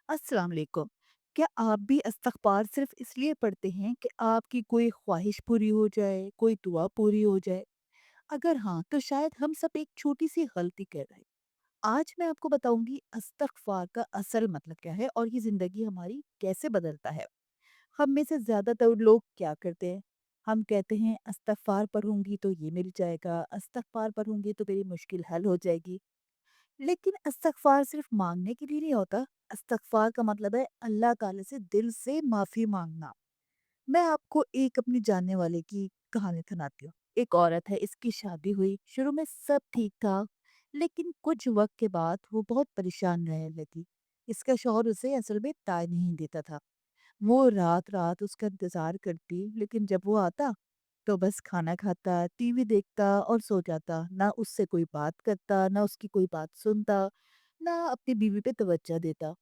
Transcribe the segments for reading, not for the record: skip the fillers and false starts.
अस्सलाम वालेकुम। क्या आप भी इस्तग़फ़ार सिर्फ़ इसलिए पढ़ते हैं कि आपकी कोई ख़्वाहिश पूरी हो जाए, कोई दुआ पूरी हो जाए? अगर हाँ, तो शायद हम सब एक छोटी-सी गलती कर रहे हैं। आज मैं आपको बताऊँगी इस्तग़फ़ार का असल मतलब क्या है और ये ज़िंदगी हमारी कैसे बदलता है। हम में से ज़्यादातर लोग क्या करते हैं? हम कहते हैं इस्तग़फ़ार पढ़ूँगी तो ये मिल जाएगा, इस्तग़फ़ार पढ़ूँगी तो मेरी मुश्किल हल हो जाएगी। लेकिन इस्तग़फ़ार सिर्फ़ माँगने के लिए नहीं होता। इस्तग़फ़ार का मतलब है अल्लाह ताला से दिल से माफ़ी माँगना। मैं आपको एक अपनी जानने वाले की कहानी सुनाती हूँ। एक औरत है, इसकी शादी हुई, शुरू में सब ठीक था, लेकिन कुछ वक़्त के बाद वो बहुत परेशान रहने लगी। इसका शौहर उसे असल में टाइम नहीं देता था। वो रात-रात उसका इंतज़ार करती, लेकिन जब वो आता, तो बस खाना खाता, टीवी देखता और सो जाता। ना उससे कोई बात करता, ना उसकी कोई बात सुनता, ना अपनी बीवी पे तवज्जो देता।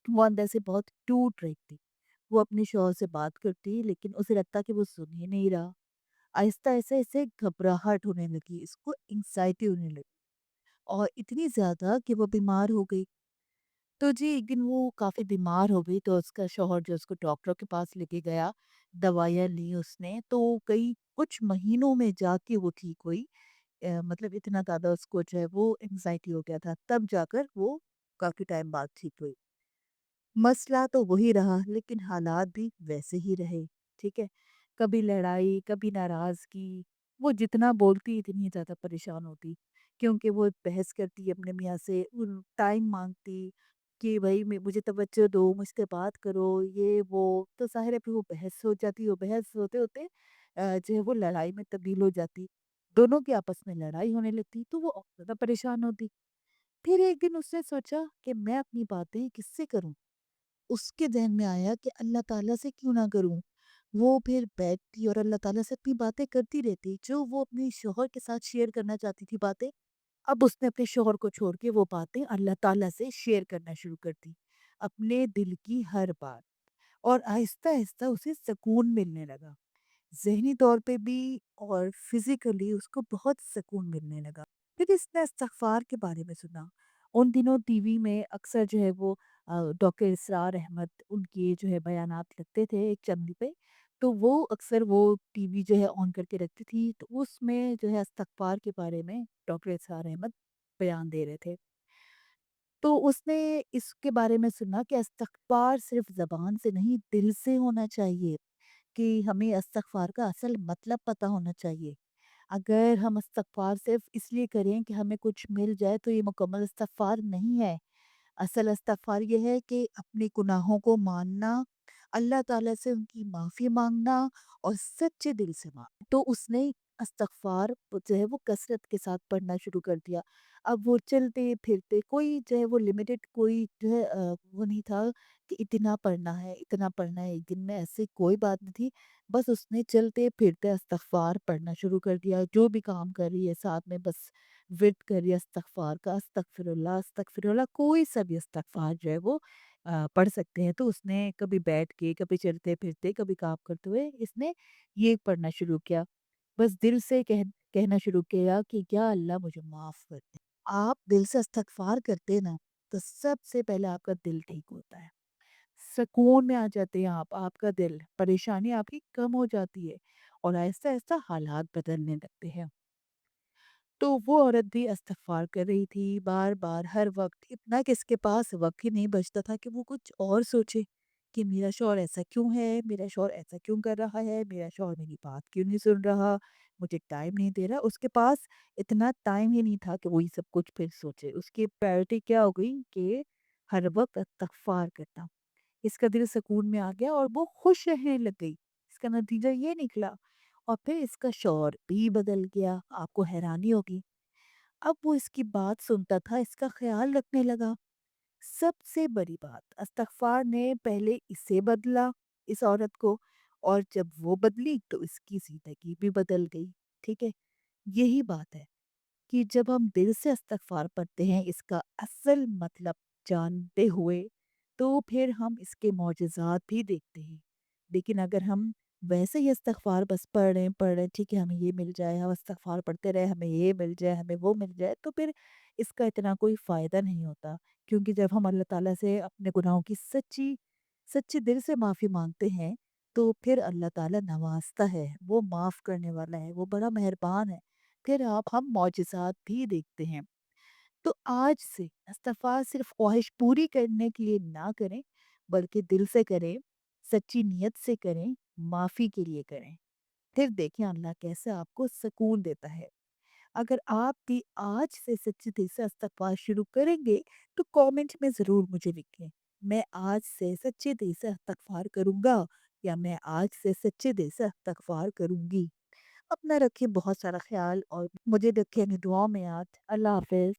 वो अंदर से बहुत टूट रही थी। वो अपने शौहर से बात करती, लेकिन उसे लगता कि वो सुन ही नहीं रहा। आहिस्ता-आहिस्ता इसे घबराहट होने लगी, इसको एंग्ज़ायटी होने लगी और इतनी ज़्यादा कि वो बीमार हो गई। तो जी एक दिन वो काफ़ी बीमार हो गई, तो उसका शौहर जो उसको डॉक्टर के पास लेके गया, दवाइयाँ ली उसने, तो कई कुछ महीनों में जाके वो ठीक हुई। मतलब इतना ज़्यादा उसको जो है वो एंग्ज़ायटी हो गया था, तब जाकर वो काफ़ी टाइम बाद ठीक हुई। मसला तो वही रहा, लेकिन हालात भी वैसे ही रहे, ठीक है? कभी लड़ाई, कभी नाराज़गी, वो जितना बोलती इतनी ज़्यादा परेशान होती, क्योंकि वो बहस करती अपने मियाँ से, टाइम माँगती कि भई मुझे तवज्जो दो, मुझसे बात करो, ये वो, तो ज़ाहिर है फिर वो बहस हो जाती, वो बहस होते-होते जो है वो लड़ाई में तब्दील हो जाती। दोनों की आपस में लड़ाई होने लगती, तो वो और ज़्यादा परेशान होती। फिर एक दिन उसने सोचा कि मैं अपनी बातें किससे करूँ? उसके ज़हन में आया कि अल्लाह ताला से क्यों ना करूँ? वो फिर बैठती और अल्लाह ताला से अपनी बातें करती रहती, जो वो अपने शौहर के साथ शेयर करना चाहती थी बातें, अब उसने अपने शौहर को छोड़ के वो बातें अल्लाह ताला से शेयर करना शुरू कर दी। अपने दिल की हर बात। और आहिस्ता-आहिस्ता उसे सुकून मिलने लगा। ज़हनी तौर पे भी और फ़िज़िकली उसको बहुत सुकून मिलने लगा। फिर इसने इस्तिग़फ़ार के बारे में सुना। उन दिनों टीवी में अक्सर जो है वो डॉक्टर इसरार अहमद उनके जो है बयानात लगते थे एक चैनल पे। तो वो अक्सर वो टीवी जो है ऑन करके रखती थी, तो उसमें जो है इस्तिग़फ़ार के बारे में डॉक्टर इसरार अहमद बयान दे रहे थे। तो उसने इसके बारे में सुना कि इस्तिग़फ़ार सिर्फ़ ज़बान से नहीं, दिल से होना चाहिए। कि हमें इस्तिग़फ़ार का असल मतलब पता होना चाहिए। अगर हम इस्तिग़फ़ार सिर्फ़ इसलिए करें कि हमें कुछ मिल जाए, तो ये मुकम्मल इस्तिग़फ़ार नहीं है। असल इस्तिग़फ़ार ये है कि अपने गुनाहों को मानना, अल्लाह ताला से उनकी माफ़ी माँगना और सच्चे दिल से माँगना। तो उसने इस्तिग़फ़ार जो है वो कसरत के साथ पढ़ना शुरू कर दिया। अब वो चलते-फिरते कोई जो है वो लिमिटेड कोई जो है वो नहीं था कि इतना पढ़ना है, इतना पढ़ना है एक दिन में, ऐसी कोई बात नहीं थी। बस उसने चलते-फिरते इस्तिग़फ़ार पढ़ना शुरू कर दिया। जो भी काम कर रही है साथ में बस विर्द कर रही है इस्तिग़फ़ार का, अस्तगफिरुल्लाह, अस्तगफिरुल्लाह, कोई सा भी इस्तिग़फ़ार जो है वो पढ़ सकते हैं। तो उसने कभी बैठ के, कभी चलते-फिरते, कभी काम करते हुए इसने ये पढ़ना शुरू किया। बस दिल से कहना शुरू किया कि या अल्लाह मुझे माफ़ कर दे। आप दिल से इस्तिग़फ़ार करते हैं ना, तो सबसे पहले आपका दिल ठीक होता है। सुकून में आ जाते हैं आप, आपका दिल, परेशानी आपकी कम हो जाती है और आहिस्ता-आहिस्ता हालात बदलने लगते हैं। तो वो औरत भी इस्तिग़फ़ार कर रही थी, बार-बार, हर वक़्त, इतना कि इसके पास वक़्त ही नहीं बचता था कि वो कुछ और सोचे कि मेरा शौहर ऐसा क्यों है? मेरा शौहर ऐसा क्यों कर रहा है? मेरा शौहर मेरी बात क्यों नहीं सुन रहा? मुझे टाइम नहीं दे रहा। उसके पास इतना टाइम ही नहीं था कि वो ये सब कुछ फिर सोचे। उसकी प्रायोरिटी क्या हो गई कि हर वक़्त इस्तिग़फ़ार करना। इसका दिल सुकून में आ गया और वो खुश रहने लग गई। इसका नतीजा ये निकला और फिर इसका शौहर भी बदल गया। आपको हैरानी होगी। अब वो इसकी बात सुनता था, इसका ख़्याल रखने लगा। सबसे बड़ी बात, इस्तिग़फ़ार ने पहले इसे बदला, इस औरत को, और जब वो बदली तो इसकी ज़िंदगी भी बदल गई। ठीक है? यही बात है कि जब हम दिल से इस्तिग़फ़ार पढ़ते हैं, इसका असल मतलब जानते हुए, तो फिर हम इसके मौजज़ात भी देखते हैं। लेकिन अगर हम वैसे ही इस्तग़फ़ार बस पढ़ रहे हैं, ठीक है हमें ये मिल जाए, हम इस्तग़फ़ार पढ़ते रहे, हमें ये मिल जाए, हमें वो मिल जाए, तो फिर इसका इतना कोई फ़ायदा नहीं होता। क्योंकि जब हम अल्लाह ताला से अपने गुनाहों की सच्चे दिल से माफ़ी माँगते हैं, तो फिर अल्लाह ताला नवाज़ता है, वो माफ़ करने वाला है, वो बड़ा मेहरबान है। फिर हम मौजिज़ात भी देखते हैं। तो आज से इस्तिग़फ़ार सिर्फ़ ख़्वाहिश पूरी करने के लिए ना करें, बल्कि दिल से करें, सच्ची नीयत से करें, माफ़ी के लिए करें। फिर देखें अल्लाह कैसे आपको सुकून देता है। अगर आप भी आज से सच्चे दिल से इस्तिग़फ़ार शुरू करेंगे, तो कमेंट में ज़रूर मुझे लिखें। मैं आज से सच्चे दिल से इस्तिग़फ़ार करूँगा या मैं आज से सच्चे दिल से इस्तिग़फ़ार करूँगी। अपना रखें बहुत सारा ख़्याल और मुझे रखें अपनी दुआओं में याद। अल्लाह हाफ़िज़।